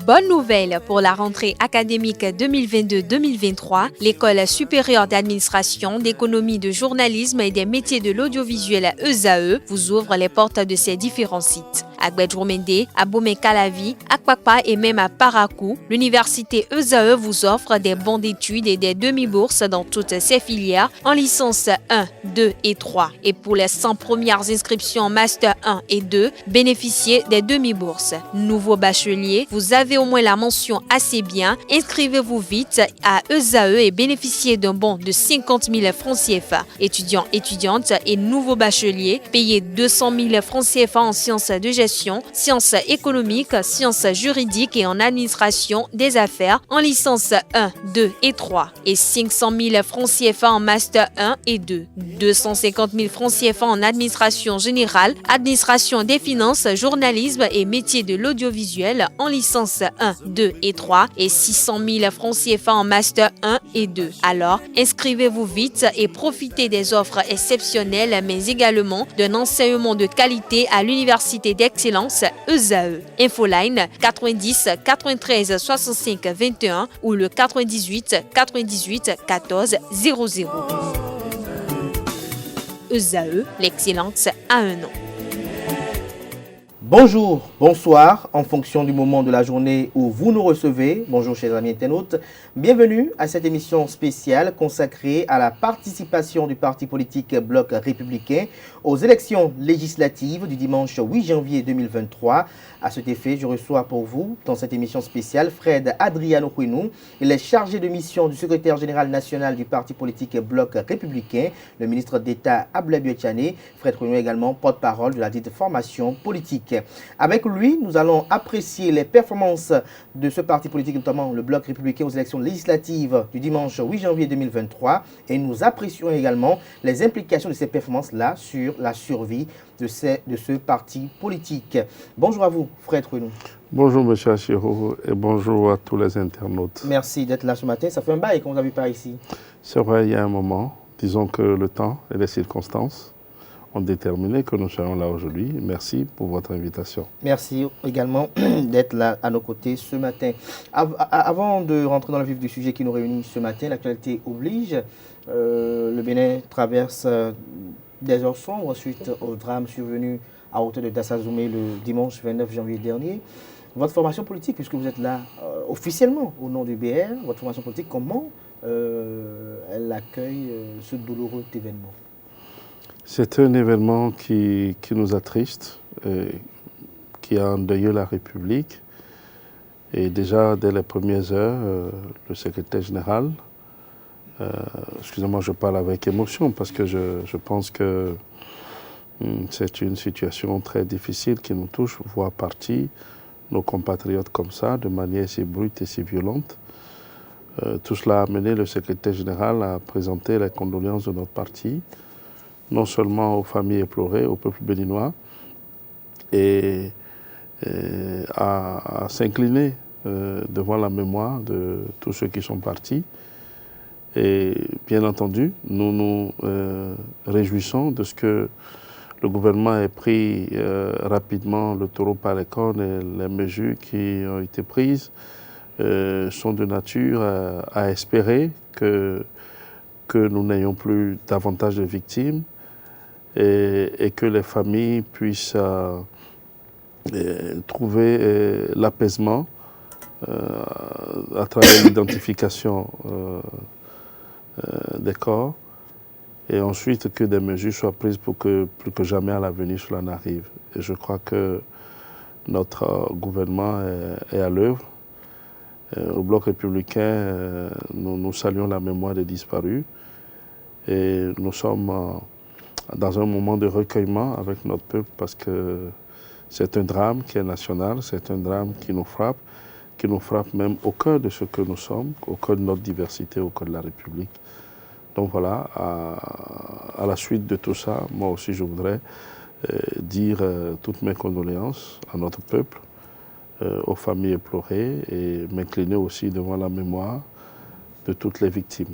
Bonne nouvelle pour la rentrée académique 2022-2023, l'École supérieure d'administration, d'économie, de journalisme et des métiers de l'audiovisuel ESAE vous ouvre les portes de ses différents sites. À Gbedjourmende, à Bomé-Calavi, à Kwakpa et même à Parakou, l'université ESAE vous offre des bons d'études et des demi-bourses dans toutes ses filières en licence 1, 2 et 3. Et pour les 100 premières inscriptions en master 1 et 2, bénéficiez des demi-bourses. Nouveau bachelier, vous avez au moins la mention assez bien. Inscrivez-vous vite à ESAE et bénéficiez d'un bon de 50 000 francs CFA. Étudiants, étudiantes et nouveaux bacheliers, payez 200 000 francs CFA en sciences de gestion, sciences économiques, sciences juridiques et en administration des affaires en licence 1, 2 et 3 et 500 000 francs CFA en master 1 et 2, 250 000 francs CFA en administration générale, administration des finances, journalisme et métiers de l'audiovisuel en licence 1, 2 et 3 et 600 000 francs CFA en master 1 et 2. Alors, inscrivez-vous vite et profitez des offres exceptionnelles mais également d'un enseignement de qualité à l'université d'excellence ESAE. Infoline 90 93 65 21 ou le 98 98 14 00. ESAE, l'excellence a un nom. Bonjour, bonsoir, en fonction du moment de la journée où vous nous recevez. Bonjour chers amis internautes, bienvenue à cette émission spéciale consacrée à la participation du parti politique Bloc républicain aux élections législatives du dimanche 8 janvier 2023. À cet effet, je reçois pour vous, dans cette émission spéciale, Fred Adriano Kouinou. Il est chargé de mission du secrétaire général national du parti politique Bloc républicain, le ministre d'État Abdoulaye Biotchane. Fred Kouinou est également porte-parole de la dite formation politique. Avec lui, nous allons apprécier les performances de ce parti politique, notamment le Bloc républicain aux élections législatives du dimanche 8 janvier 2023. Et nous apprécions également les implications de ces performances-là sur la survie de ce parti politique. Bonjour à vous, Fred Kouinou. Bonjour, M. Achiro, et bonjour à tous les internautes. Merci d'être là ce matin. Ça fait un bail qu'on vous a vu par ici. C'est vrai, il y a un moment. Disons que le temps et les circonstances ont déterminé que nous serons là aujourd'hui. Merci pour votre invitation. Merci également d'être là à nos côtés ce matin. Avant de rentrer dans le vif du sujet qui nous réunit ce matin, l'actualité oblige. Le Bénin traverse des heures sombres suite au drame survenu à hauteur de Dassazoumé le dimanche 29 janvier dernier. Votre formation politique, puisque vous êtes là officiellement au nom du BR, votre formation politique, comment elle accueille ce douloureux événement? C'est un événement qui nous attriste, qui a endeuillé la République. Et déjà, dès les premières heures, le secrétaire général, excusez-moi, je parle avec émotion parce que je pense que c'est une situation très difficile qui nous touche, voir partir nos compatriotes comme ça, de manière si brute et si violente. Tout cela a amené le secrétaire général à présenter les condoléances de notre parti, non seulement aux familles éplorées, au peuple béninois, et à s'incliner devant la mémoire de tous ceux qui sont partis. Et bien entendu, nous nous réjouissons de ce que le gouvernement ait pris rapidement le taureau par les cornes et les mesures qui ont été prises sont de nature à espérer que nous n'ayons plus davantage de victimes et que les familles puissent trouver l'apaisement à travers l'identification des corps et ensuite que des mesures soient prises pour que plus que jamais à l'avenir cela n'arrive. Et je crois que notre gouvernement est à l'œuvre. Au Bloc républicain, nous saluons la mémoire des disparus et nous sommes dans un moment de recueillement avec notre peuple parce que c'est un drame qui est national, c'est un drame qui nous frappe même au cœur de ce que nous sommes, au cœur de notre diversité, au cœur de la République. Donc voilà, à la suite de tout ça, moi aussi je voudrais dire toutes mes condoléances à notre peuple, aux familles éplorées et m'incliner aussi devant la mémoire de toutes les victimes.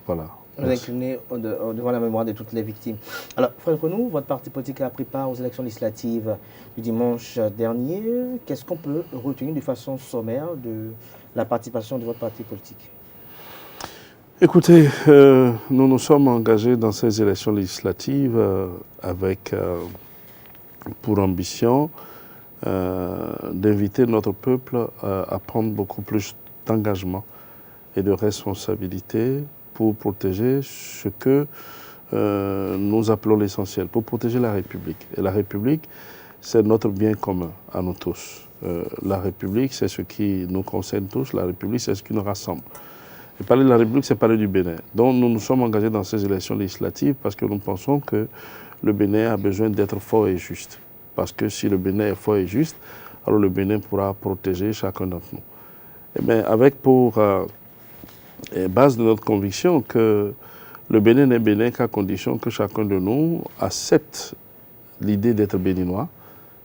Voilà. Vous inclinez devant la mémoire de toutes les victimes. Alors, Fred Renou, votre parti politique a pris part aux élections législatives du dimanche dernier. Qu'est-ce qu'on peut retenir de façon sommaire de la participation de votre parti politique? Écoutez, nous nous sommes engagés dans ces élections législatives avec pour ambition d'inviter notre peuple à prendre beaucoup plus d'engagement et de responsabilité pour protéger ce que nous appelons l'essentiel, pour protéger la République. Et la République, c'est notre bien commun à nous tous. La République, c'est ce qui nous concerne tous. La République, c'est ce qui nous rassemble. Et parler de la République, c'est parler du Bénin. Donc nous nous sommes engagés dans ces élections législatives parce que nous pensons que le Bénin a besoin d'être fort et juste. Parce que si le Bénin est fort et juste, alors le Bénin pourra protéger chacun d'entre nous. Et bien, avec pour base de notre conviction que le Bénin n'est Bénin qu'à condition que chacun de nous accepte l'idée d'être béninois,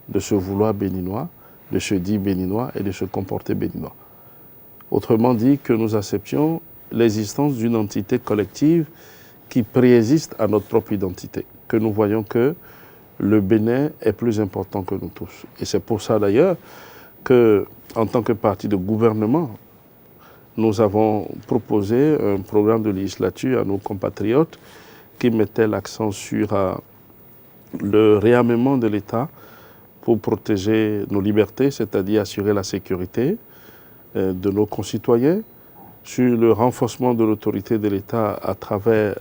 de se vouloir béninois, de se dire béninois et de se comporter béninois. Autrement dit, que nous acceptions l'existence d'une entité collective qui préexiste à notre propre identité, que nous voyons que le Bénin est plus important que nous tous. Et c'est pour ça d'ailleurs que, en tant que parti de gouvernement, nous avons proposé un programme de législature à nos compatriotes qui mettait l'accent sur le réarmement de l'État pour protéger nos libertés, c'est-à-dire assurer la sécurité de nos concitoyens, sur le renforcement de l'autorité de l'État à travers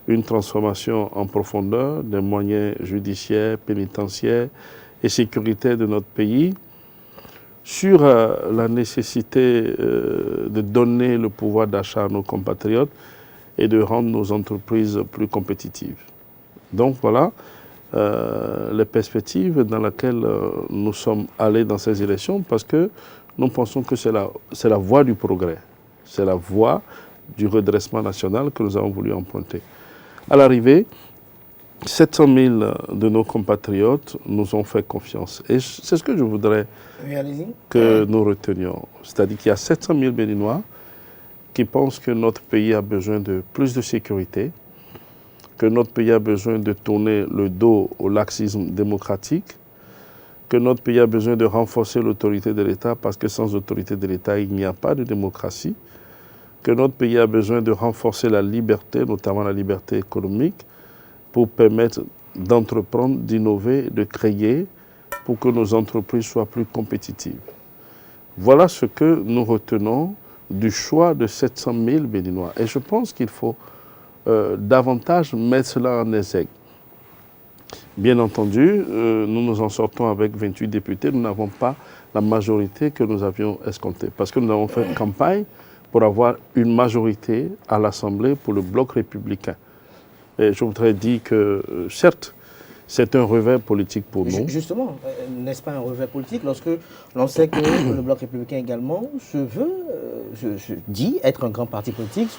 une transformation en profondeur des moyens judiciaires, pénitentiaires et sécuritaires de notre pays, sur la nécessité de donner le pouvoir d'achat à nos compatriotes et de rendre nos entreprises plus compétitives. Donc voilà les perspectives dans lesquelles nous sommes allés dans ces élections parce que nous pensons que c'est la voie du progrès, c'est la voie du redressement national que nous avons voulu emprunter. À l'arrivée, 700 000 de nos compatriotes nous ont fait confiance. Et c'est ce que je voudrais que nous retenions. C'est-à-dire qu'il y a 700 000 Béninois qui pensent que notre pays a besoin de plus de sécurité, que notre pays a besoin de tourner le dos au laxisme démocratique, que notre pays a besoin de renforcer l'autorité de l'État parce que sans autorité de l'État, il n'y a pas de démocratie, que notre pays a besoin de renforcer la liberté, notamment la liberté économique, pour permettre d'entreprendre, d'innover, de créer, pour que nos entreprises soient plus compétitives. Voilà ce que nous retenons du choix de 700 000 Béninois. Et je pense qu'il faut davantage mettre cela en exergue. Bien entendu, nous nous en sortons avec 28 députés. Nous n'avons pas la majorité que nous avions escomptée. Parce que nous avons fait campagne pour avoir une majorité à l'Assemblée pour le bloc républicain. Et je voudrais dire que, certes, c'est un revers politique pour nous. Justement, n'est-ce pas un revers politique lorsque l'on sait que le Bloc républicain également dit être un grand parti politique,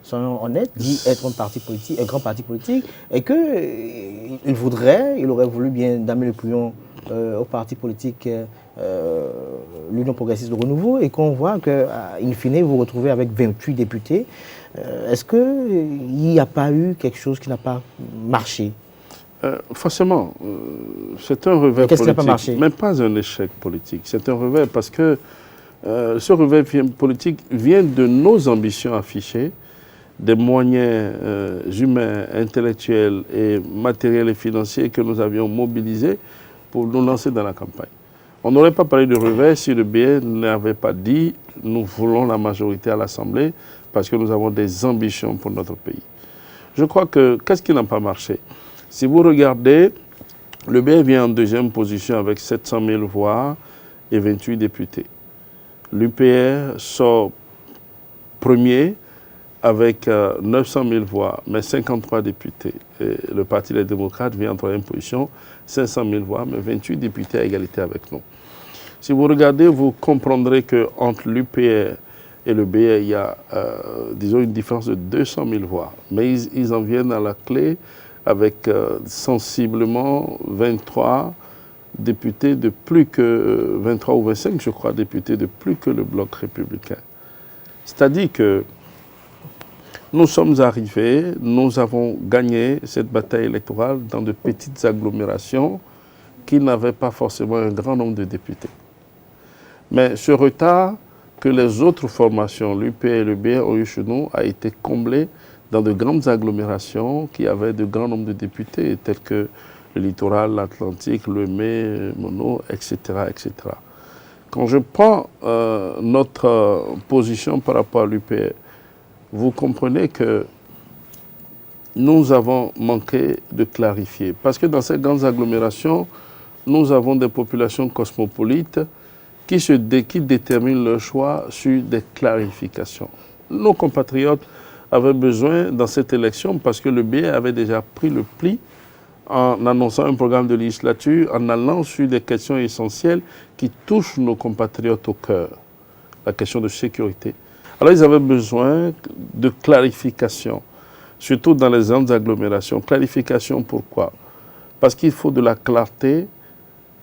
soyons honnêtes, dit être un grand parti politique, et qu'il aurait voulu bien damer le plion au parti politique l'Union progressiste de renouveau, et qu'on voit qu'in fine, vous vous retrouvez avec 28 députés. Est-ce qu'il n'y a pas eu quelque chose qui n'a pas marché? Forcément, c'est un revers politique, mais pas un échec politique. C'est un revers parce que ce revers politique vient de nos ambitions affichées, des moyens humains, intellectuels et matériels et financiers que nous avions mobilisés pour nous lancer dans la campagne. On n'aurait pas parlé de revers si le BN n'avait pas dit « nous voulons la majorité à l'Assemblée parce que nous avons des ambitions pour notre pays ». Je crois que, qu'est-ce qui n'a pas marché? Si vous regardez, le BN vient en deuxième position avec 700 000 voix et 28 députés. L'UPR sort premier avec 900 000 voix, mais 53 députés. Et le Parti des démocrates vient en troisième position, 500 000 voix, mais 28 députés à égalité avec nous. Si vous regardez, vous comprendrez qu'entre l'UPR et le BN, il y a, disons, une différence de 200 000 voix. Mais ils en viennent à la clé avec sensiblement 23 députés de plus que 23 ou 25, je crois, députés de plus que le Bloc républicain. C'est-à-dire que Nous sommes arrivés, nous avons gagné cette bataille électorale dans de petites agglomérations qui n'avaient pas forcément un grand nombre de députés. Mais ce retard que les autres formations, l'UP et le BR, ont eu chez nous, a été comblé dans de grandes agglomérations qui avaient de grands nombres de députés, tels que le littoral, l'Atlantique, le Mai, Mono, etc., etc. Quand je prends notre position par rapport à l'UPR, vous comprenez que nous avons manqué de clarifier. Parce que dans ces grandes agglomérations, nous avons des populations cosmopolites qui déterminent leur choix sur des clarifications. Nos compatriotes avaient besoin dans cette élection, parce que le BR avait déjà pris le pli en annonçant un programme de législature, en allant sur des questions essentielles qui touchent nos compatriotes au cœur, la question de sécurité. Alors ils avaient besoin de clarification, surtout dans les grandes agglomérations. Clarification pourquoi? Parce qu'il faut de la clarté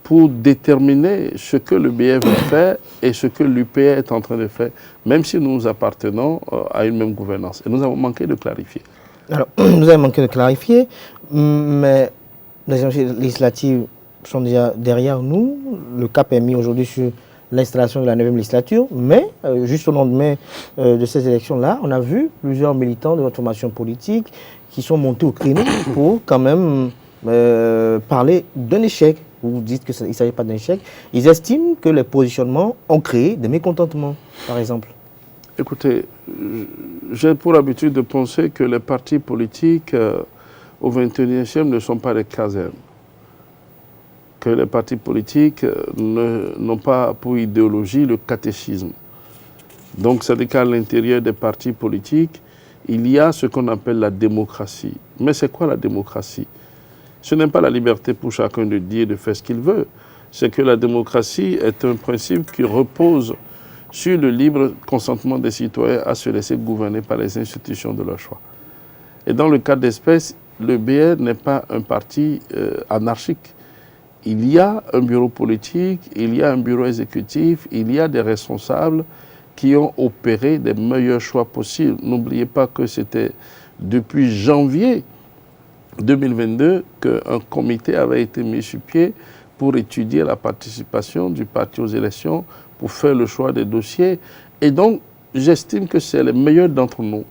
pour déterminer ce que le BR veut faire et ce que l'UPR est en train de faire, même si nous appartenons à une même gouvernance. Et nous avons manqué de clarifier. Alors, nous avons manqué de clarifier, mais les élections législatives sont déjà derrière nous. Le cap est mis aujourd'hui sur l'installation de la 9e législature, mais juste au lendemain de ces élections-là, on a vu plusieurs militants de notre formation politique qui sont montés au créneau pour quand même parler d'un échec. Vous dites qu'il ne s'agit pas d'un échec. Ils estiment que les positionnements ont créé des mécontentements, par exemple. Écoutez, j'ai pour habitude de penser que les partis politiques au XXIe siècle ne sont pas des casernes. Que les partis politiques n'ont pas pour idéologie le catéchisme. Donc, c'est-à-dire qu'à l'intérieur des partis politiques, il y a ce qu'on appelle la démocratie. Mais c'est quoi la démocratie? Ce n'est pas la liberté pour chacun de dire et de faire ce qu'il veut. C'est que la démocratie est un principe qui repose sur le libre consentement des citoyens à se laisser gouverner par les institutions de leur choix. Et dans le cas d'espèce, le BR n'est pas un parti anarchique. Il y a un bureau politique, il y a un bureau exécutif, il y a des responsables qui ont opéré des meilleurs choix possibles. N'oubliez pas que c'était depuis janvier 2022 qu'un comité avait été mis sur pied pour étudier la participation du parti aux élections, pour faire le choix des dossiers. Et donc, j'estime que c'est les meilleurs d'entre nous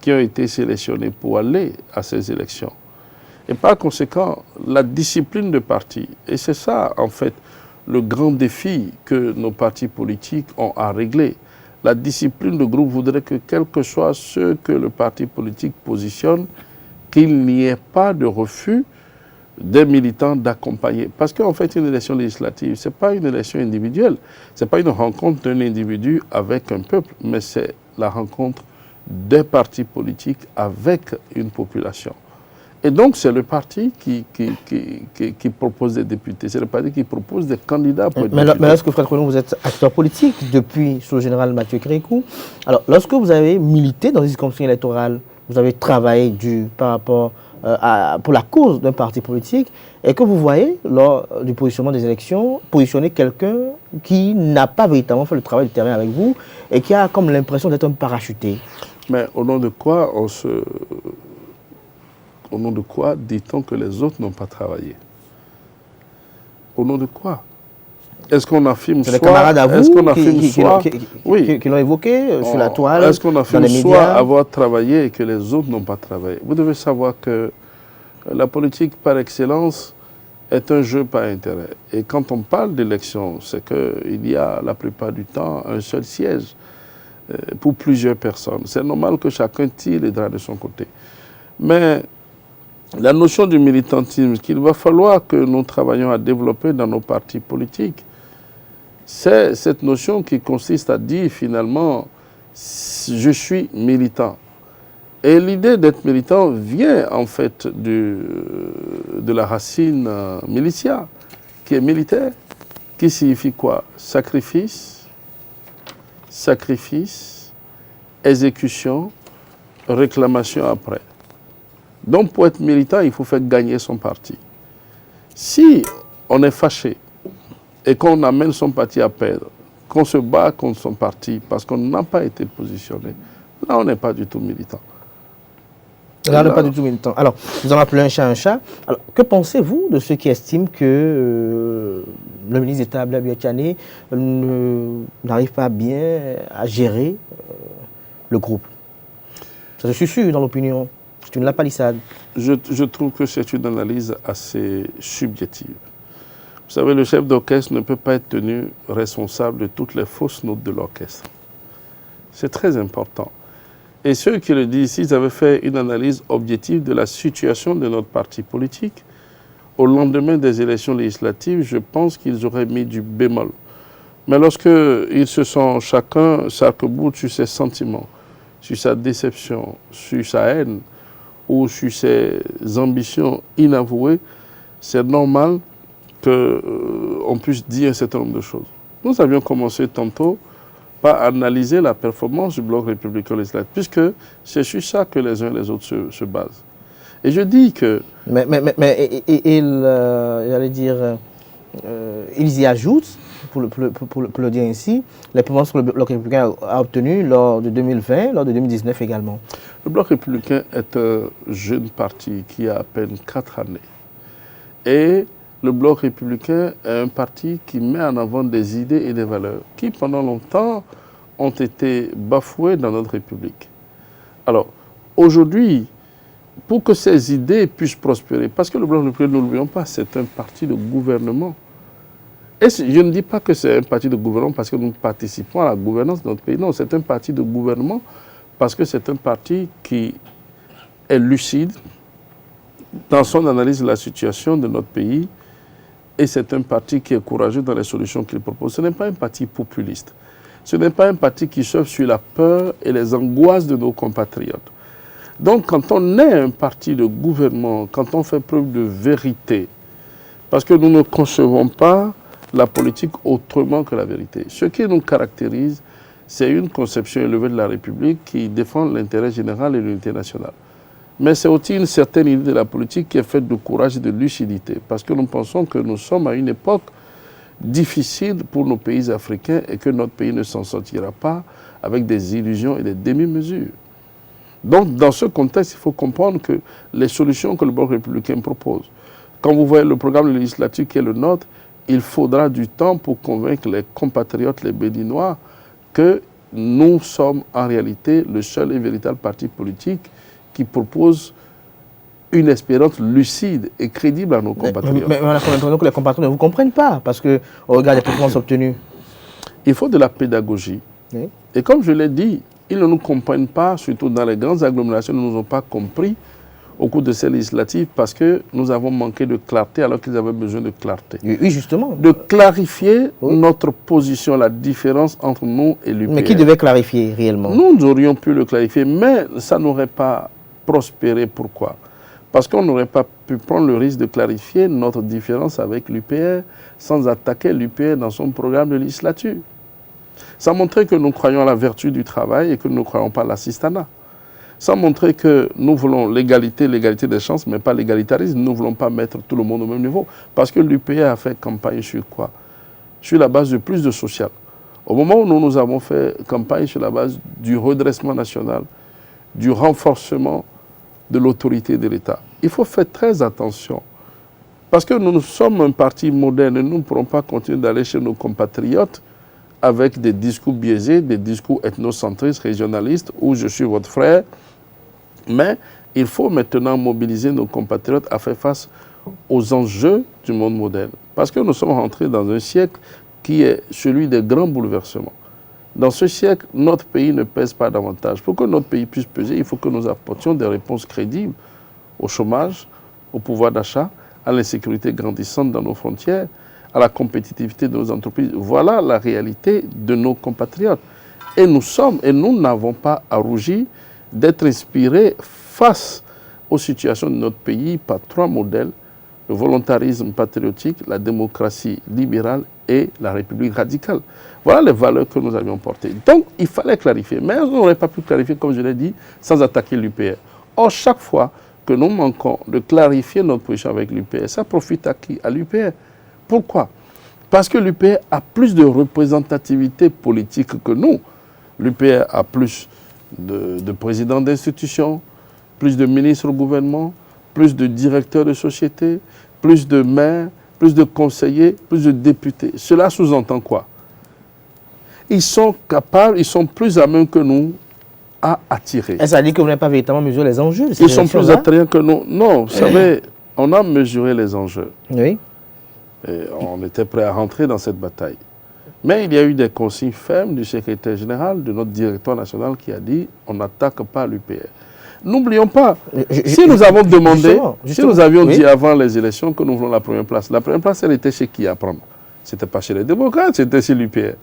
qui ont été sélectionnés pour aller à ces élections. Et par conséquent, la discipline de parti, et c'est ça, en fait, le grand défi que nos partis politiques ont à régler. La discipline de groupe voudrait que, quel que soit ce que le parti politique positionne, qu'il n'y ait pas de refus des militants d'accompagner. Parce qu'en fait, une élection législative, ce n'est pas une élection individuelle. Ce n'est pas une rencontre d'un individu avec un peuple, mais c'est la rencontre des partis politiques avec une population. Et donc, c'est le parti qui propose des députés. C'est le parti qui propose des candidats pour être députés. Mais lorsque, Frère Colomb, vous êtes acteur politique depuis sous le général Mathieu Kérékou, alors lorsque vous avez milité dans une circonscription électorale, vous avez travaillé par rapport pour la cause d'un parti politique, et que vous voyez, lors du positionnement des élections, positionner quelqu'un qui n'a pas véritablement fait le travail de terrain avec vous et qui a comme l'impression d'être un parachuté. Mais au nom de quoi au nom de quoi dit-on que les autres n'ont pas travaillé? Au nom de quoi? Est-ce qu'on affirme soit... C'est des camarades à vous qui l'ont évoqué sur la toile, est-ce qu'on affirme soit avoir travaillé et que les autres n'ont pas travaillé? Vous devez savoir que la politique par excellence est un jeu par intérêt. Et quand on parle d'élection, c'est qu'il y a la plupart du temps un seul siège pour plusieurs personnes. C'est normal que chacun tire les draps de son côté. Mais la notion du militantisme qu'il va falloir que nous travaillions à développer dans nos partis politiques, c'est cette notion qui consiste à dire finalement, je suis militant. Et l'idée d'être militant vient en fait de la racine militia, qui est militaire, qui signifie quoi? Sacrifice, exécution, réclamation après. Donc pour être militant, il faut faire gagner son parti. Si on est fâché et qu'on amène son parti à perdre, qu'on se bat contre son parti parce qu'on n'a pas été positionné, Là, on n'est pas du tout militant. Là, on n'est pas du tout militant. Alors, nous allons appeler un chat un chat. Alors, que pensez-vous de ceux qui estiment que le ministre d'État Blaise Diagne n'arrive pas bien à gérer le groupe? Ça se susurre dans l'opinion. C'est une lapalissade. Je trouve que c'est une analyse assez subjective. Vous savez, le chef d'orchestre ne peut pas être tenu responsable de toutes les fausses notes de l'orchestre. C'est très important. Et ceux qui le disent, s'ils avaient fait une analyse objective de la situation de notre parti politique, au lendemain des élections législatives, je pense qu'ils auraient mis du bémol. Mais lorsqu'ils se sont chacun s'arc-boute sur ses sentiments, sur sa déception, sur sa haine ou sur ses ambitions inavouées, c'est normal qu'on puisse dire un certain nombre de choses. Nous avions commencé tantôt par analyser la performance du bloc républicain législatif, puisque c'est sur ça que les uns et les autres se basent. Et je dis que... j'allais dire, ils y ajoutent, pour le dire ainsi, les performances que le bloc républicain a obtenues lors de 2020, lors de 2019 également. Le bloc républicain est un jeune parti qui a à peine 4 années. Et le bloc républicain est un parti qui met en avant des idées et des valeurs qui, pendant longtemps, ont été bafouées dans notre République. Alors, aujourd'hui, pour que ces idées puissent prospérer, parce que le bloc républicain, ne l'oublions pas, c'est un parti de gouvernement. Et je ne dis pas que c'est un parti de gouvernement parce que nous participons à la gouvernance de notre pays. Non, c'est un parti de gouvernement parce que c'est un parti qui est lucide dans son analyse de la situation de notre pays. Et c'est un parti qui est courageux dans les solutions qu'il propose. Ce n'est pas un parti populiste. Ce n'est pas un parti qui surfe sur la peur et les angoisses de nos compatriotes. Donc, quand on est un parti de gouvernement, quand on fait preuve de vérité, parce que nous ne concevons pas la politique autrement que la vérité. Ce qui nous caractérise, c'est une conception élevée de la République qui défend l'intérêt général et l'unité nationale. Mais c'est aussi une certaine idée de la politique qui est faite de courage et de lucidité. Parce que nous pensons que nous sommes à une époque difficile pour nos pays africains et que notre pays ne s'en sortira pas avec des illusions et des demi-mesures. Donc, dans ce contexte, il faut comprendre que les solutions que le bloc républicain propose, quand vous voyez le programme législatif qui est le nôtre, il faudra du temps pour convaincre les compatriotes, les Béninois, que nous sommes en réalité le seul et véritable parti politique qui propose une espérance lucide et crédible à nos compatriotes. Mais on a l'impression que les compatriotes ne vous comprennent pas, parce qu'au regard des performances obtenues. Il faut de la pédagogie. Oui. Et comme je l'ai dit, ils ne nous comprennent pas, surtout dans les grandes agglomérations, ils ne nous ont pas compris au cours de ces législatives parce que nous avons manqué de clarté alors qu'ils avaient besoin de clarté. Oui, justement. De clarifier notre position, la différence entre nous et l'UPR. Mais qui devait clarifier réellement? Nous aurions pu le clarifier, mais ça n'aurait pas prospérer. Pourquoi? Parce qu'on n'aurait pas pu prendre le risque de clarifier notre différence avec l'UPR sans attaquer l'UPR dans son programme de législature. Ça montrait que nous croyons à la vertu du travail et que nous ne croyons pas à l'assistanat. Ça montrait que nous voulons l'égalité des chances, mais pas l'égalitarisme. Nous ne voulons pas mettre tout le monde au même niveau. Parce que l'UPR a fait campagne sur quoi? Sur la base de plus de social. Au moment où nous avons fait campagne sur la base du redressement national, du renforcement de l'autorité de l'État. Il faut faire très attention. Parce que nous sommes un parti moderne et nous ne pourrons pas continuer d'aller chez nos compatriotes avec des discours biaisés, des discours ethnocentristes, régionalistes, où je suis votre frère. Mais il faut maintenant mobiliser nos compatriotes à faire face aux enjeux du monde moderne. Parce que nous sommes rentrés dans un siècle qui est celui des grands bouleversements. Dans ce siècle, notre pays ne pèse pas davantage. Pour que notre pays puisse peser, il faut que nous apportions des réponses crédibles au chômage, au pouvoir d'achat, à l'insécurité grandissante dans nos frontières, à la compétitivité de nos entreprises. Voilà la réalité de nos compatriotes. Et nous n'avons pas à rougir d'être inspirés face aux situations de notre pays par 3 modèles: le volontarisme patriotique, la démocratie libérale et la République radicale. Voilà les valeurs que nous avions portées. Donc, il fallait clarifier. Mais on n'aurait pas pu clarifier, comme je l'ai dit, sans attaquer l'UPR. Or, chaque fois que nous manquons de clarifier notre position avec l'UPR, ça profite à qui? À l'UPR. Pourquoi? Parce que l'UPR a plus de représentativité politique que nous. L'UPR a plus de présidents d'institutions, plus de ministres au gouvernement, plus de directeurs de société, plus de maires, plus de conseillers, plus de députés. Cela sous-entend quoi? Ils sont capables, ils sont plus à même que nous à attirer. Et ça dit que vous n'avez pas véritablement mesuré les enjeux de ces Ils sont plus élections-là? attrayants que nous. Non, vous savez, on a mesuré les enjeux. Oui. Et on était prêt à rentrer dans cette bataille. Mais il y a eu des consignes fermes du secrétaire général, de notre directeur national qui a dit on n'attaque pas l'UPR. N'oublions pas, si nous avons demandé, si nous avions dit avant les élections que nous voulons la première place elle était chez qui à prendre? Ce n'était pas chez les démocrates, c'était chez l'UPR.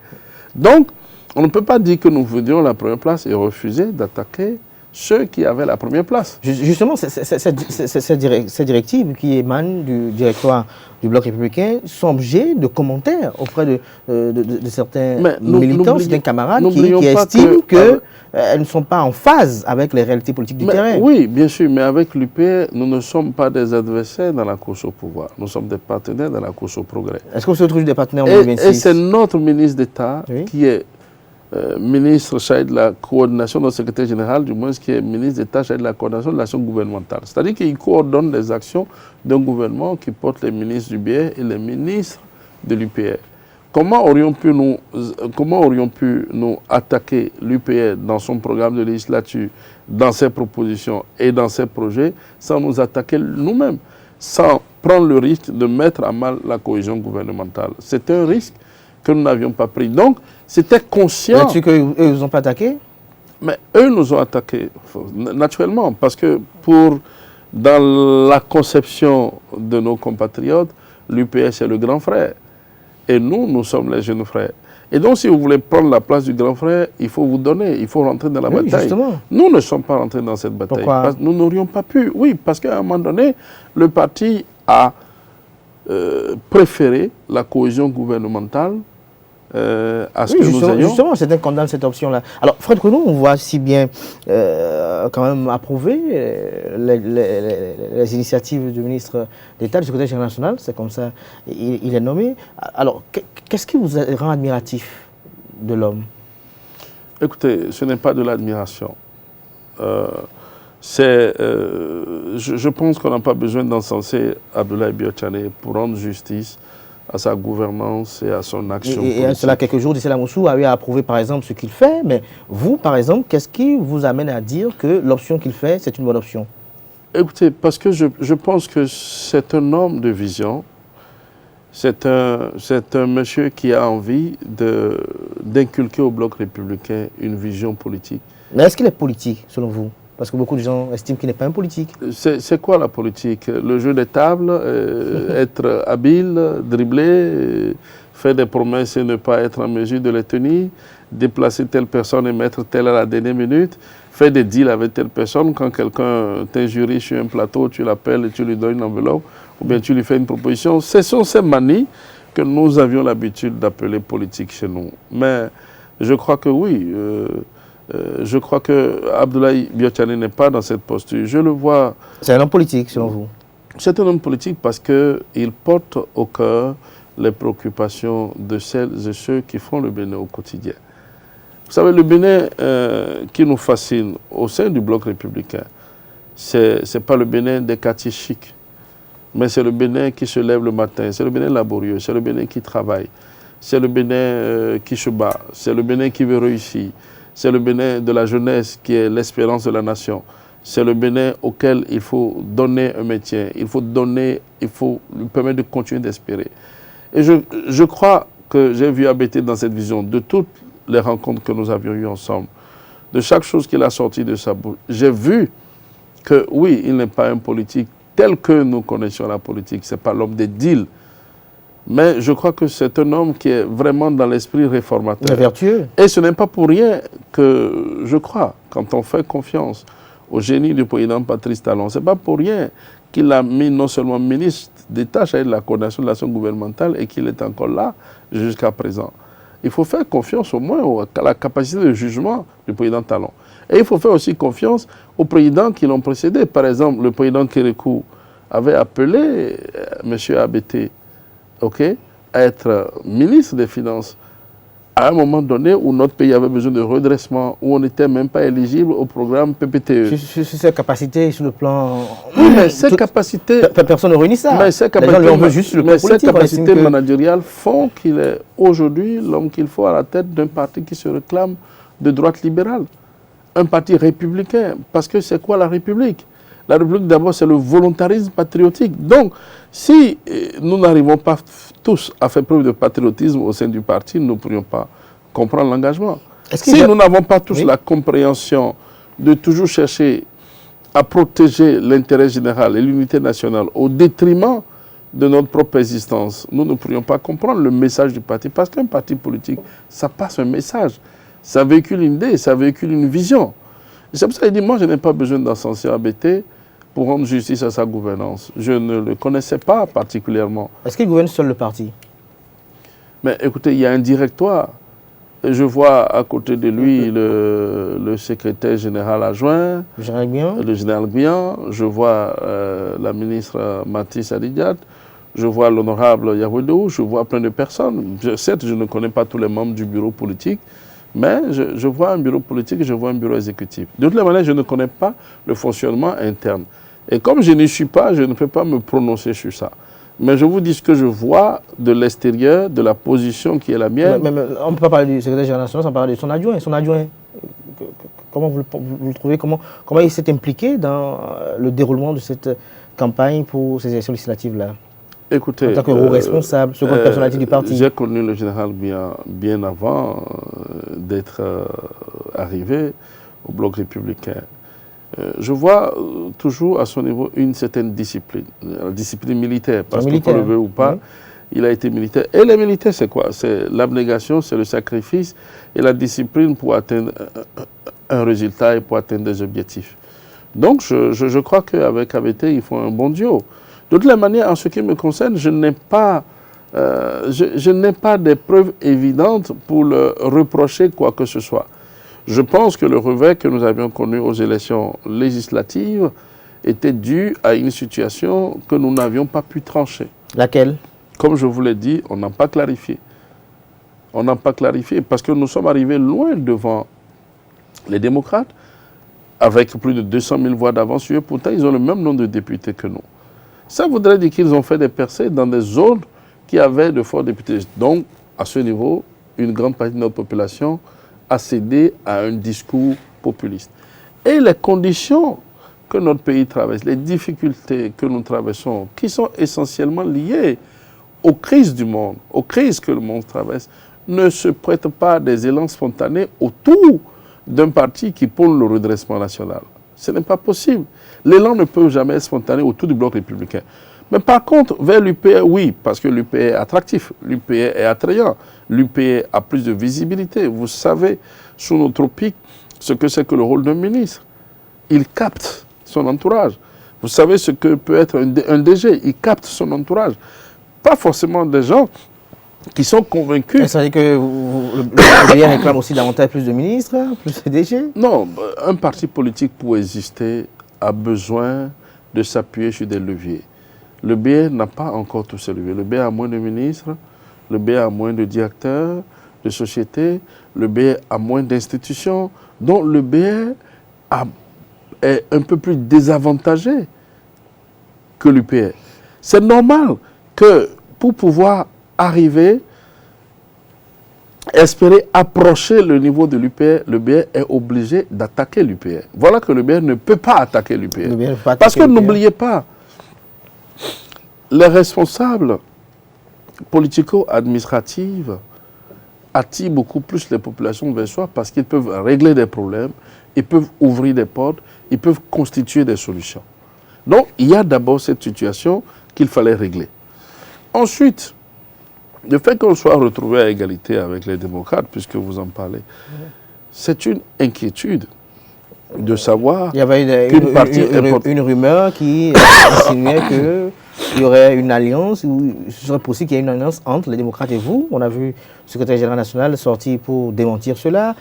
Donc, on ne peut pas dire que nous voulions la première place et refuser d'attaquer ceux qui avaient la première place. Justement, ces directives qui émanent du directoire du Bloc républicain sont objets de commentaires auprès de certains militants, certains camarades qui estiment qu'elles ne sont pas en phase avec les réalités politiques du terrain. Oui, bien sûr, mais avec l'UPR, nous ne sommes pas des adversaires dans la course au pouvoir. Nous sommes des partenaires dans la course au progrès. Est-ce que vous trouvez des partenaires en 2026? Et c'est notre ministre d'État qui est ministre chargé de la coordination, notre secrétaire général, du moins, qui est ministre d'État chargé de la coordination de l'action gouvernementale. C'est-à-dire qu'il coordonne les actions d'un gouvernement qui porte les ministres du BR et les ministres de l'UPR. Comment aurions pu nous attaquer l'UPR dans son programme de législature, dans ses propositions et dans ses projets, sans nous attaquer nous-mêmes, sans prendre le risque de mettre à mal la cohésion gouvernementale? C'est un risque que nous n'avions pas pris. Donc, c'était conscient. Est-ce qu'eux ne vous ont pas attaqué? Mais eux nous ont attaqués, naturellement, parce que dans la conception de nos compatriotes, l'UPR c'est le grand frère. Et nous sommes les jeunes frères. Et donc, si vous voulez prendre la place du grand frère, il faut vous donner, il faut rentrer dans la bataille. Justement. Nous ne sommes pas rentrés dans cette bataille. Pourquoi? Nous n'aurions pas pu. Oui, parce qu'à un moment donné, le parti a préféré la cohésion gouvernementale à ce que nous ayons. Justement, certains condamnent cette option-là. Alors, Fred Renaud, on voit si bien quand même approuver les initiatives du ministre d'État, du secrétaire général national, c'est comme ça il est nommé. Alors, qu'est-ce qui vous rend admiratif de l'homme? Écoutez, ce n'est pas de l'admiration. Je pense qu'on n'a pas besoin d'encenser Abdoulaye Biotchane pour rendre justice à sa gouvernance et à son action politique. Et cela, quelques jours, Dissé Lamoussou a eu à approuver par exemple ce qu'il fait, mais vous, par exemple, qu'est-ce qui vous amène à dire que l'option qu'il fait, c'est une bonne option? Écoutez, parce que je pense que c'est un homme de vision, c'est un monsieur qui a envie d'inculquer au Bloc républicain une vision politique. Mais est-ce qu'il est politique, selon vous? Parce que beaucoup de gens estiment qu'il n'est pas un politique. C'est quoi la politique? Le jeu des tables, être habile, dribbler, faire des promesses et ne pas être en mesure de les tenir, déplacer telle personne et mettre telle à la dernière minute, faire des deals avec telle personne. Quand quelqu'un t'injurie sur un plateau, tu l'appelles et tu lui donnes une enveloppe, ou bien tu lui fais une proposition. Ce sont ces manies que nous avions l'habitude d'appeler politique chez nous. Mais je crois que oui. Je crois que Abdoulaye Biotchane n'est pas dans cette posture. Je le vois. C'est un homme politique, selon vous? C'est un homme politique parce qu'il porte au cœur les préoccupations de celles et ceux qui font le Bénin au quotidien. Vous savez, le Bénin qui nous fascine au sein du Bloc républicain, ce n'est pas le Bénin des quartiers chics, mais c'est le Bénin qui se lève le matin, c'est le Bénin laborieux, c'est le Bénin qui travaille, c'est le Bénin qui se bat, c'est le Bénin qui veut réussir. C'est le Bénin de la jeunesse qui est l'espérance de la nation. C'est le Bénin auquel il faut donner un métier. Il faut lui permettre de continuer d'espérer. Et je crois que j'ai vu ABT dans cette vision de toutes les rencontres que nous avions eues ensemble, de chaque chose qu'il a sorti de sa bouche. J'ai vu que oui, il n'est pas un politique tel que nous connaissions la politique. Ce n'est pas l'homme des deals. Mais je crois que c'est un homme qui est vraiment dans l'esprit réformateur. Vertueux. Et ce n'est pas pour rien que je crois, quand on fait confiance au génie du président Patrice Talon, ce n'est pas pour rien qu'il a mis non seulement ministre d'État chargé de la coordination de l'action gouvernementale et qu'il est encore là jusqu'à présent. Il faut faire confiance au moins à la capacité de jugement du président Talon. Et il faut faire aussi confiance aux présidents qui l'ont précédé. Par exemple, le président Kérékou avait appelé M. ABT à être ministre des Finances. à un moment donné où notre pays avait besoin de redressement, où on n'était même pas éligible au programme PPTE. Sur ses capacités, sur le plan... Oui, mais ces capacités... Personne ne réunit ça. Mais ces capacités managériales font qu'il est aujourd'hui l'homme qu'il faut à la tête d'un parti qui se réclame de droite libérale. Un parti républicain. Parce que c'est quoi la République? La République, d'abord, c'est le volontarisme patriotique. Donc, si nous n'arrivons pas tous à faire preuve de patriotisme au sein du parti, nous ne pourrions pas comprendre l'engagement. Si nous n'avons pas tous la compréhension de toujours chercher à protéger l'intérêt général et l'unité nationale au détriment de notre propre existence, nous ne pourrions pas comprendre le message du parti. Parce qu'un parti politique, ça passe un message. Ça véhicule une idée, ça véhicule une vision. C'est pour ça qu'il dit, moi, je n'ai pas besoin d'encenser ABT pour rendre justice à sa gouvernance. Je ne le connaissais pas particulièrement. Est-ce qu'il gouverne seul le parti? Mais écoutez, il y a un directoire. Je vois à côté de lui le secrétaire général adjoint, le général Guian. Je vois la ministre Mathis Adidiat. Je vois l'honorable Yahwedou. Je vois plein de personnes. Certes, je ne connais pas tous les membres du bureau politique, mais je vois un bureau politique et je vois un bureau exécutif. De toute manière, je ne connais pas le fonctionnement interne. Et comme je n'y suis pas, je ne peux pas me prononcer sur ça. Mais je vous dis ce que je vois de l'extérieur, de la position qui est la mienne. Mais on ne peut pas parler du secrétaire général national sans parler de son adjoint. Son adjoint, comment vous le trouvez? Comment il s'est impliqué dans le déroulement de cette campagne pour ces élections législatives-là? Écoutez, en tant que responsable, seconde personnalité du parti. J'ai connu le général bien avant d'être arrivé au bloc républicain. Je vois toujours à son niveau une certaine discipline, la discipline militaire, parce qu'on le veut ou pas, il a été militaire. Et les militaires, c'est quoi? C'est l'abnégation, c'est le sacrifice et la discipline pour atteindre un résultat et pour atteindre des objectifs. Donc, je crois qu'avec ABT, ils font un bon duo. De toutes les manières, en ce qui me concerne, je n'ai pas des preuves évidentes pour le reprocher quoi que ce soit. Je pense que le revers que nous avions connu aux élections législatives était dû à une situation que nous n'avions pas pu trancher. Laquelle? Comme je vous l'ai dit, on n'a pas clarifié. On n'a pas clarifié parce que nous sommes arrivés loin devant les démocrates avec plus de 200 000 voix d'avance sur eux. Pourtant, ils ont le même nombre de députés que nous. Ça voudrait dire qu'ils ont fait des percées dans des zones qui avaient de forts députés. Donc, à ce niveau, une grande partie de notre population a cédé à un discours populiste. Et les conditions que notre pays traverse, les difficultés que nous traversons, qui sont essentiellement liées aux crises du monde, aux crises que le monde traverse, ne se prêtent pas à des élans spontanés autour d'un parti qui prône le redressement national. Ce n'est pas possible. L'élan ne peut jamais être spontané autour du bloc républicain. Mais par contre, vers l'UPR, oui, parce que l'UPR est attractif, l'UPR est attrayant, l'UPR a plus de visibilité. Vous savez, sous nos tropiques, ce que c'est que le rôle d'un ministre. Il capte son entourage. Vous savez ce que peut être un DG, il capte son entourage. Pas forcément des gens qui sont convaincus. Ça veut dire que le BR réclame aussi davantage plus de ministres, plus de DG? Non, un parti politique pour exister a besoin de s'appuyer sur des leviers. Le BR n'a pas encore tous ces leviers. Le BR a moins de ministres, le BR a moins de directeurs de sociétés, le BR a moins d'institutions. Donc le BR est un peu plus désavantagé que l'UPR. C'est normal que pour pouvoir arriver, espérer approcher le niveau de l'UPR, le BR est obligé d'attaquer l'UPR. Voilà que le BR ne peut pas attaquer l'UPR. Parce que n'oubliez pas, les responsables politico-administratifs attirent beaucoup plus les populations vers soi parce qu'ils peuvent régler des problèmes, ils peuvent ouvrir des portes, ils peuvent constituer des solutions. Donc, il y a d'abord cette situation qu'il fallait régler. Ensuite, le fait qu'on soit retrouvé à égalité avec les démocrates, puisque vous en parlez, c'est une inquiétude de savoir il y avait une rumeur qui insinuait qu'il y aurait une alliance, ou ce serait possible qu'il y ait une alliance entre les démocrates et vous. On a vu le secrétaire général national sortir pour démentir cela.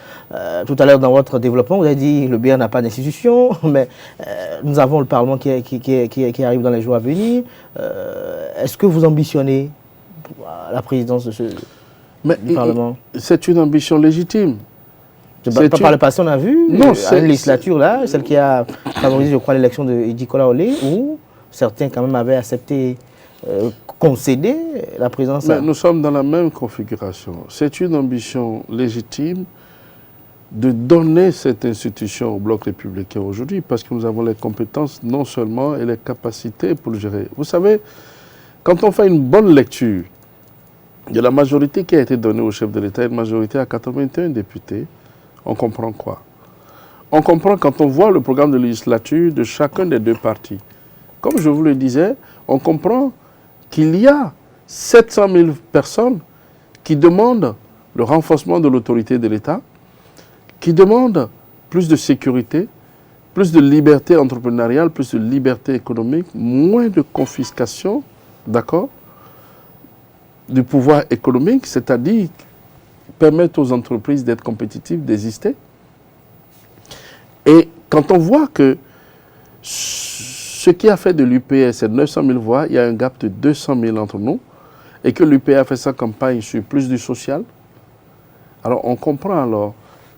Tout à l'heure, dans votre développement, vous avez dit que le BR n'a pas d'institution, mais nous avons le Parlement qui arrive dans les jours à venir. Est-ce que vous ambitionnez la présidence de ce... du Parlement. C'est une ambition légitime. Par le passé, on a vu, non, à une législature, là, celle qui a favorisé, je crois, l'élection de Edi Kola Olé, où certains, quand même, avaient accepté, concéder la présence. Mais nous sommes dans la même configuration. C'est une ambition légitime de donner cette institution au Bloc républicain aujourd'hui, parce que nous avons les compétences non seulement et les capacités pour le gérer. Vous savez, quand on fait une bonne lecture de la majorité qui a été donnée au chef de l'État, une majorité à 81 députés, on comprend quoi? On comprend quand on voit le programme de législature de chacun des deux partis. Comme je vous le disais, on comprend qu'il y a 700 000 personnes qui demandent le renforcement de l'autorité de l'État, qui demandent plus de sécurité, plus de liberté entrepreneuriale, plus de liberté économique, moins de confiscation, d'accord, du pouvoir économique, c'est-à-dire permettre aux entreprises d'être compétitives, d'exister. Et quand on voit que ce qui a fait de l'UPR, c'est 900 000 voix, il y a un gap de 200 000 entre nous, et que l'UPR a fait sa campagne sur plus du social, alors on comprend alors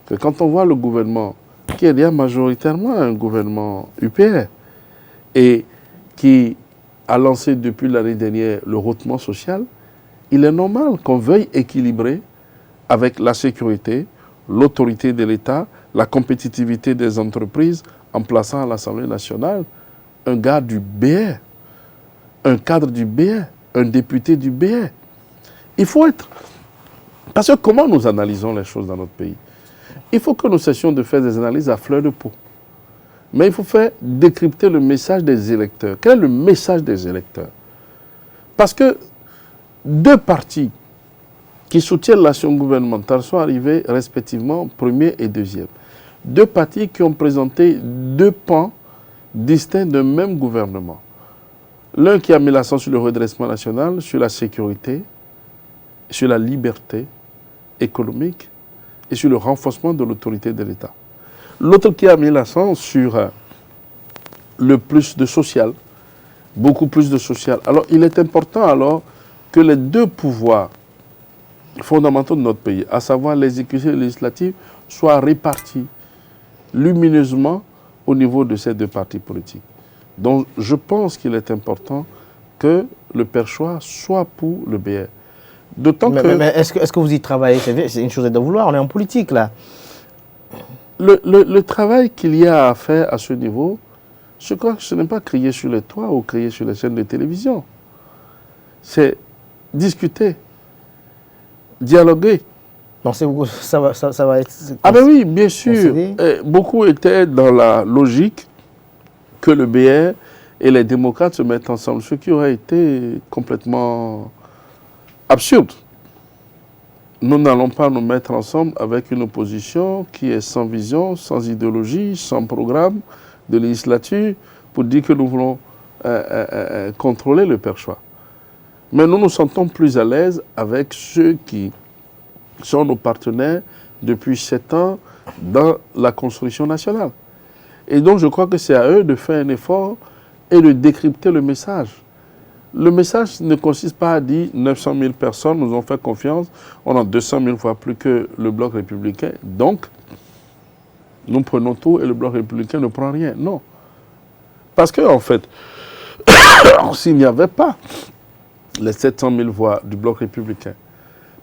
que quand on voit le gouvernement, qui est déjà majoritairement un gouvernement UPR, et qui a lancé depuis l'année dernière le rehaussement social, il est normal qu'on veuille équilibrer avec la sécurité, l'autorité de l'État, la compétitivité des entreprises, en plaçant à l'Assemblée nationale un gars du BR, un cadre du BR, un député du BR. Il faut être... Parce que comment nous analysons les choses dans notre pays? Il faut que nous cessions de faire des analyses à fleur de peau. Mais il faut faire décrypter le message des électeurs. Quel est le message des électeurs? Parce que deux partis qui soutiennent l'action gouvernementale sont arrivés respectivement premier et deuxième. Deux partis qui ont présenté deux pans distincts d'un même gouvernement. L'un qui a mis l'accent sur le redressement national, sur la sécurité, sur la liberté économique et sur le renforcement de l'autorité de l'État. L'autre qui a mis l'accent sur le plus de social, beaucoup plus de social. Alors il est important alors que les deux pouvoirs fondamentaux de notre pays, à savoir l'exécutif et le législatif, soient répartis lumineusement au niveau de ces deux partis politiques. Donc je pense qu'il est important que le perchoir soit pour le BR. D'autant que... Mais est-ce que vous y travaillez? C'est une chose de vouloir, on est en politique là. Le travail qu'il y a à faire à ce niveau, je crois que ce n'est pas crier sur les toits ou crier sur les chaînes de télévision. C'est discuter, dialoguer. Donc ça va être... Ah ben oui, bien sûr. Beaucoup étaient dans la logique que le BR et les démocrates se mettent ensemble, ce qui aurait été complètement absurde. Nous n'allons pas nous mettre ensemble avec une opposition qui est sans vision, sans idéologie, sans programme de législature pour dire que nous voulons contrôler le perchoir. Mais nous nous sentons plus à l'aise avec ceux qui sont nos partenaires depuis 7 ans dans la construction nationale. Et donc je crois que c'est à eux de faire un effort et de décrypter le message. Le message ne consiste pas à dire 900 000 personnes nous ont fait confiance, on a 200 000 fois plus que le Bloc républicain, donc nous prenons tout et le Bloc républicain ne prend rien. Non. Parce qu'en fait, s'il n'y avait pas les 700 000 voix du Bloc républicain,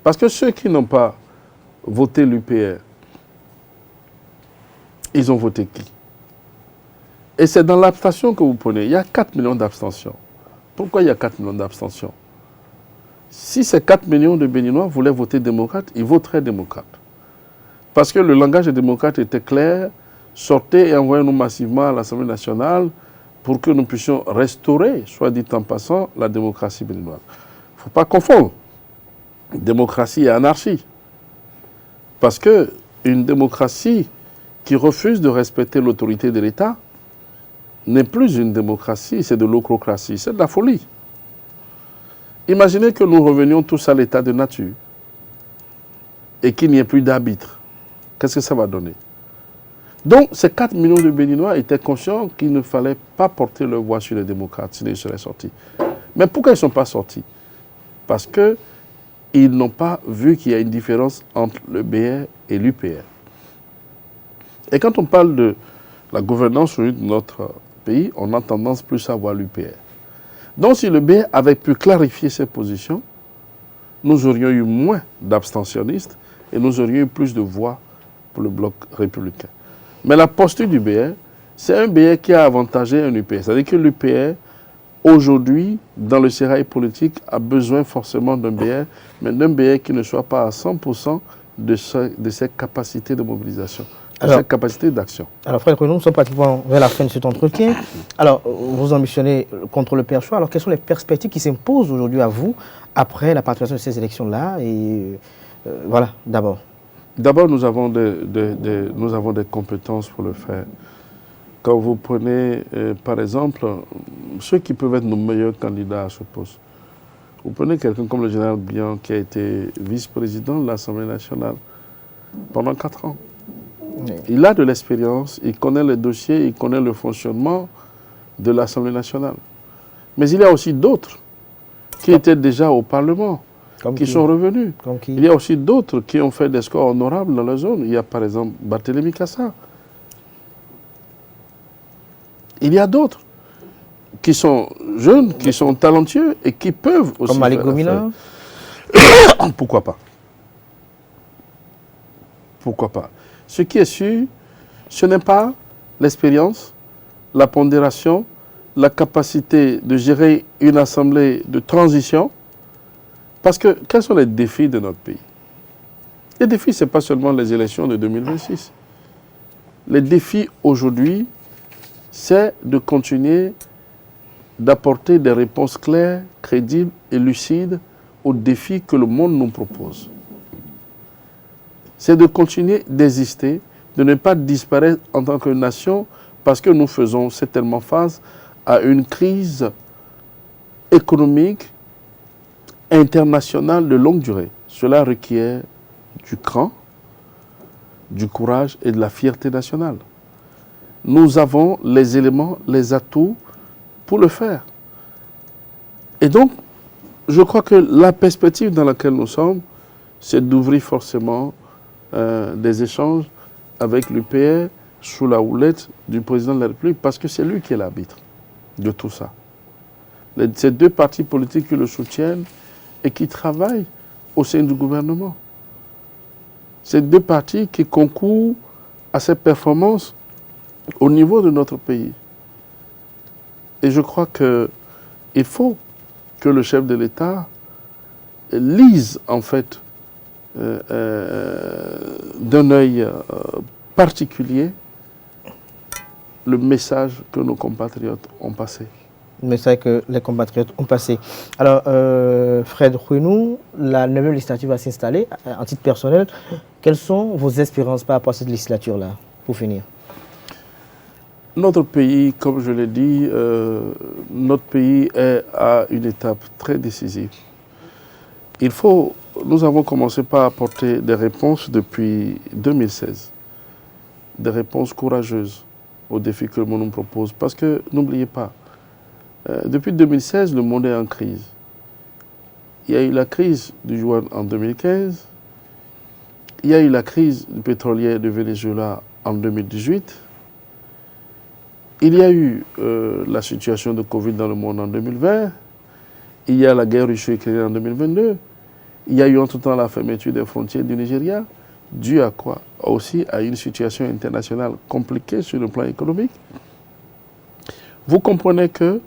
parce que ceux qui n'ont pas voté l'UPR, ils ont voté qui? Et c'est dans l'abstention que vous prenez. Il y a 4 millions d'abstentions. Pourquoi il y a 4 millions d'abstentions? Si ces 4 millions de Béninois voulaient voter démocrate, ils voteraient démocrate. Parce que le langage des démocrates était clair, sortez et envoyez-nous massivement à l'Assemblée nationale pour que nous puissions restaurer, soit dit en passant, la démocratie béninoise. Il ne faut pas confondre démocratie et anarchie. Parce qu'une démocratie qui refuse de respecter l'autorité de l'État n'est plus une démocratie, c'est de l'ocrocratie, c'est de la folie. Imaginez que nous revenions tous à l'état de nature et qu'il n'y ait plus d'arbitre. Qu'est-ce que ça va donner? Donc, ces 4 millions de Béninois étaient conscients qu'il ne fallait pas porter leur voix sur les démocrates, sinon ils seraient sortis. Mais pourquoi ils ne sont pas sortis? Parce que ils n'ont pas vu qu'il y a une différence entre le BR et l'UPR. Et quand on parle de la gouvernance de notre pays, on a tendance plus à voir l'UPR. Donc si le BR avait pu clarifier ses positions, nous aurions eu moins d'abstentionnistes et nous aurions eu plus de voix pour le bloc républicain. Mais la posture du BR, c'est un BR qui a avantagé un UPR. C'est-à-dire que l'UPR, aujourd'hui, dans le sérail politique, a besoin forcément d'un BR, mais d'un BR qui ne soit pas à 100% de ses capacités de mobilisation, de ses capacités d'action. Alors, Fred Renaud, nous sommes pratiquement vers la fin de cet entretien. Alors, vous ambitionnez contre le Perchois. Alors, quelles sont les perspectives qui s'imposent aujourd'hui à vous après la participation de ces élections-là? Et voilà, d'abord. D'abord, nous avons des compétences pour le faire. Quand vous prenez, par exemple, ceux qui peuvent être nos meilleurs candidats à ce poste, vous prenez quelqu'un comme le général Bian, qui a été vice-président de l'Assemblée nationale pendant 4 ans. Oui. Il a de l'expérience, il connaît les dossiers, il connaît le fonctionnement de l'Assemblée nationale. Mais il y a aussi d'autres qui étaient déjà au Parlement, qui sont revenus. Il y a aussi d'autres qui ont fait des scores honorables dans la zone. Il y a par exemple Barthélémy Cassa. Il y a d'autres qui sont jeunes, qui sont talentueux et qui peuvent aussi. Comme Malick Gomina. Pourquoi pas? Pourquoi pas? Ce qui est sûr, ce n'est pas l'expérience, la pondération, la capacité de gérer une assemblée de transition. Parce que quels sont les défis de notre pays? Les défis, ce n'est pas seulement les élections de 2026. Les défis aujourd'hui, c'est de continuer d'apporter des réponses claires, crédibles et lucides aux défis que le monde nous propose. C'est de continuer d'exister, de ne pas disparaître en tant que nation parce que nous faisons certainement face à une crise économique internationale de longue durée. Cela requiert du cran, du courage et de la fierté nationale. Nous avons les éléments, les atouts pour le faire. Et donc, je crois que la perspective dans laquelle nous sommes, c'est d'ouvrir forcément des échanges avec l'UPR sous la houlette du président de la République, parce que c'est lui qui est l'arbitre de tout ça. Ces deux partis politiques qui le soutiennent et qui travaillent au sein du gouvernement. Ces deux partis qui concourent à ces performances au niveau de notre pays. Et je crois qu'il faut que le chef de l'État lise, en fait, d'un œil particulier le message que nos compatriotes ont passé. Le message que les compatriotes ont passé. Alors, Fred Renaud, la 9e législature va s'installer. En titre personnel, quelles sont vos espérances par rapport à cette législature-là, pour finir? Notre pays, comme je l'ai dit, notre pays est à une étape très décisive. Nous avons commencé par apporter des réponses depuis 2016, des réponses courageuses aux défis que le monde nous propose. Parce que, n'oubliez pas, depuis 2016, le monde est en crise. Il y a eu la crise du yuan en 2015, il y a eu la crise du pétrolier de Venezuela en 2018, il y a eu la situation de Covid dans le monde en 2020, il y a la guerre russo-ukrainienne en 2022, il y a eu entre-temps la fermeture des frontières du Nigeria, due à quoi? Aussi à une situation internationale compliquée sur le plan économique. Vous comprenez que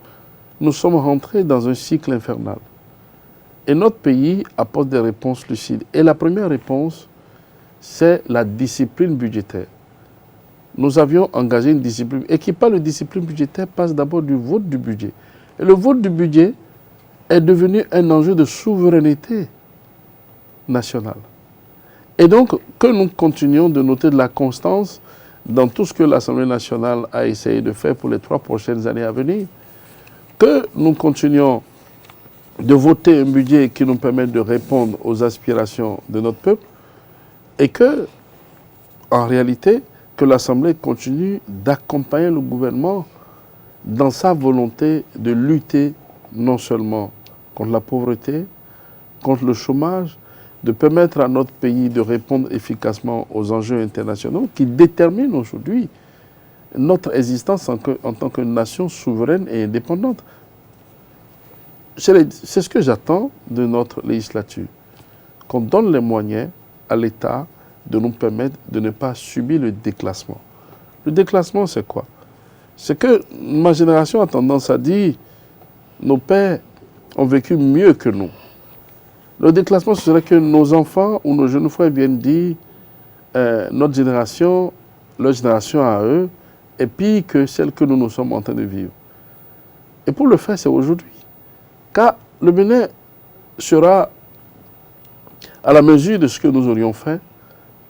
nous sommes rentrés dans un cycle infernal. Et notre pays apporte des réponses lucides. Et la première réponse, c'est la discipline budgétaire. Nous avions engagé une discipline. Et qui parle de discipline budgétaire passe d'abord du vote du budget. Et le vote du budget est devenu un enjeu de souveraineté nationale. Et donc, que nous continuions de noter de la constance dans tout ce que l'Assemblée nationale a essayé de faire pour les 3 prochaines années à venir, que nous continuions de voter un budget qui nous permette de répondre aux aspirations de notre peuple, et que, en réalité, que l'Assemblée continue d'accompagner le gouvernement dans sa volonté de lutter non seulement contre la pauvreté, contre le chômage, de permettre à notre pays de répondre efficacement aux enjeux internationaux qui déterminent aujourd'hui notre existence en tant que nation souveraine et indépendante. C'est ce que j'attends de notre législature, qu'on donne les moyens à l'État de nous permettre de ne pas subir le déclassement. Le déclassement, c'est quoi? C'est que ma génération a tendance à dire nos pères ont vécu mieux que nous. Le déclassement, ce serait que nos enfants ou nos jeunes frères viennent dire notre génération, leur génération à eux, est pire que celle que nous sommes en train de vivre. Et pour le faire, c'est aujourd'hui. Car le Bénin sera à la mesure de ce que nous aurions fait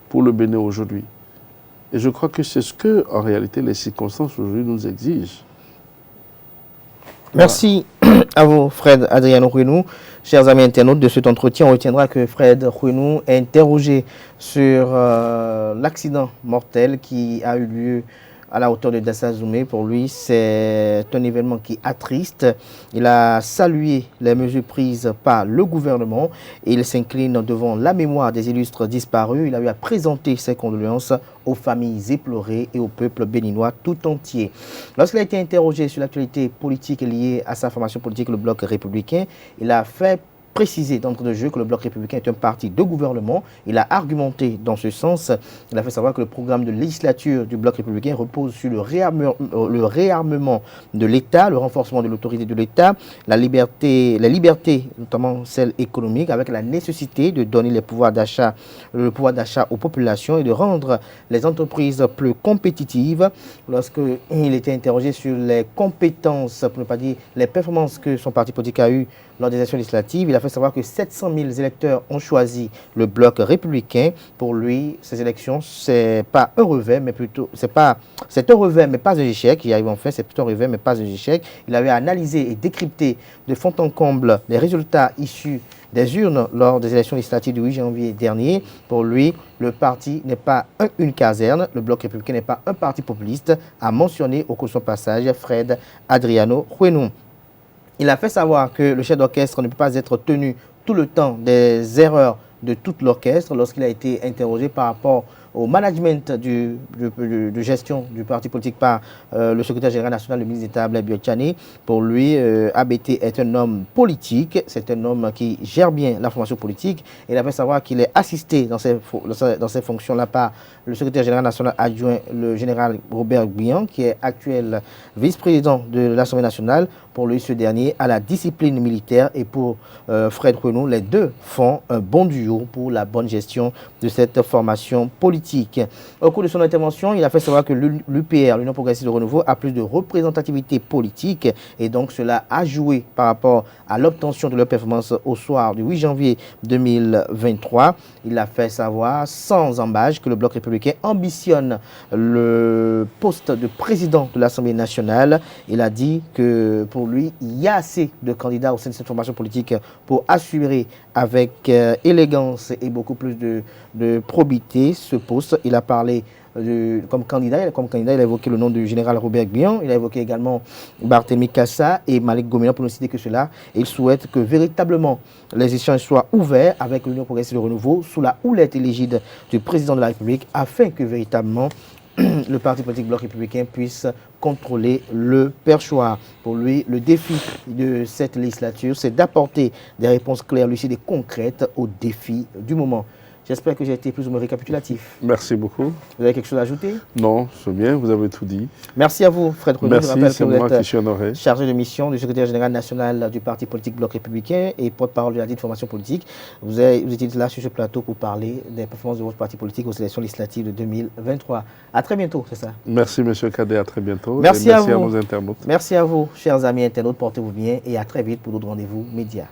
pour le Bénin aujourd'hui. Et je crois que c'est ce que, en réalité, les circonstances aujourd'hui nous exigent. Merci à vous, Fred Adriano Huenou. Chers amis internautes, de cet entretien, on retiendra que Fred Huenou est interrogé sur l'accident mortel qui a eu lieu à la hauteur de Dassa Zoumé. Pour lui, c'est un événement qui attriste. Il a salué les mesures prises par le gouvernement et il s'incline devant la mémoire des illustres disparus. Il a eu à présenter ses condoléances aux familles éplorées et au peuple béninois tout entier. Lorsqu'il a été interrogé sur l'actualité politique liée à sa formation politique, le Bloc républicain, il a fait préciser d'entrée de jeu que le Bloc républicain est un parti de gouvernement. Il a argumenté dans ce sens. Il a fait savoir que le programme de législature du Bloc républicain repose sur le réarmement de l'État, le renforcement de l'autorité de l'État, les libertés, notamment celles économiques, avec la nécessité de donner le pouvoir d'achat aux populations et de rendre les entreprises plus compétitives. Lorsqu'il était interrogé sur les compétences, pour ne pas dire les performances que son parti politique a eues lors des élections législatives, il a fait savoir que 700 000 électeurs ont choisi le Bloc républicain. Pour lui, ces élections, c'est pas un revers, mais plutôt, c'est un revers, mais pas un échec. Il arrive enfin, c'est plutôt un revers, mais pas un échec. Il avait analysé et décrypté de fond en comble les résultats issus des urnes lors des élections législatives du 8 janvier dernier. Pour lui, le parti n'est pas une caserne, le Bloc républicain n'est pas un parti populiste, a mentionné au cours de son passage Fred Adriano Huenou. Il a fait savoir que le chef d'orchestre ne peut pas être tenu tout le temps des erreurs de tout l'orchestre lorsqu'il a été interrogé par rapport au management de gestion du parti politique par le secrétaire général national, le ministre d'État Blaise Biotchani. Pour lui, ABT est un homme politique, c'est un homme qui gère bien la formation politique. Il a fait savoir qu'il est assisté dans ces fonctions-là par le secrétaire général national adjoint, le général Robert Guillan, qui est actuel vice-président de l'Assemblée nationale. Pour lui, ce dernier a la discipline militaire et pour Fred Huenou, les deux font un bon duo pour la bonne gestion de cette formation politique. Au cours de son intervention, il a fait savoir que l'UPR, l'Union progressiste de renouveau, a plus de représentativité politique et donc cela a joué par rapport à l'obtention de leur performance au soir du 8 janvier 2023. Il a fait savoir sans embâche que le Bloc républicain ambitionne le poste de président de l'Assemblée nationale. Il a dit que pour lui, il y a assez de candidats au sein de cette formation politique pour assurer avec élégance et beaucoup plus de probité ce poste. Il a parlé comme candidat, il a évoqué le nom du général Robert Guillan, il a évoqué également Barthélemy Cassa et Malik Gomina pour ne citer que cela. Et il souhaite que véritablement les échanges soient ouverts avec l'Union progressiste de renouveau sous la houlette et l'égide du président de la République afin que véritablement le parti politique Bloc républicain puisse contrôler le perchoir. Pour lui, le défi de cette législature, c'est d'apporter des réponses claires, lucides et concrètes aux défis du moment. J'espère que j'ai été plus ou moins récapitulatif. Merci beaucoup. Vous avez quelque chose à ajouter? Non, c'est bien, vous avez tout dit. Merci à vous, Fred Huenou. Merci, c'est moi qui suis honoré. Chargé de mission du secrétaire général national du parti politique Bloc républicain et porte-parole de la dite formation politique. Vous étiez là sur ce plateau pour parler des performances de votre parti politique aux élections législatives de 2023. À très bientôt, c'est ça? Merci, monsieur Cadet, à très bientôt. Merci à vous. À nos internautes. Merci à vous, chers amis internautes. Portez-vous bien et à très vite pour d'autres rendez-vous médias.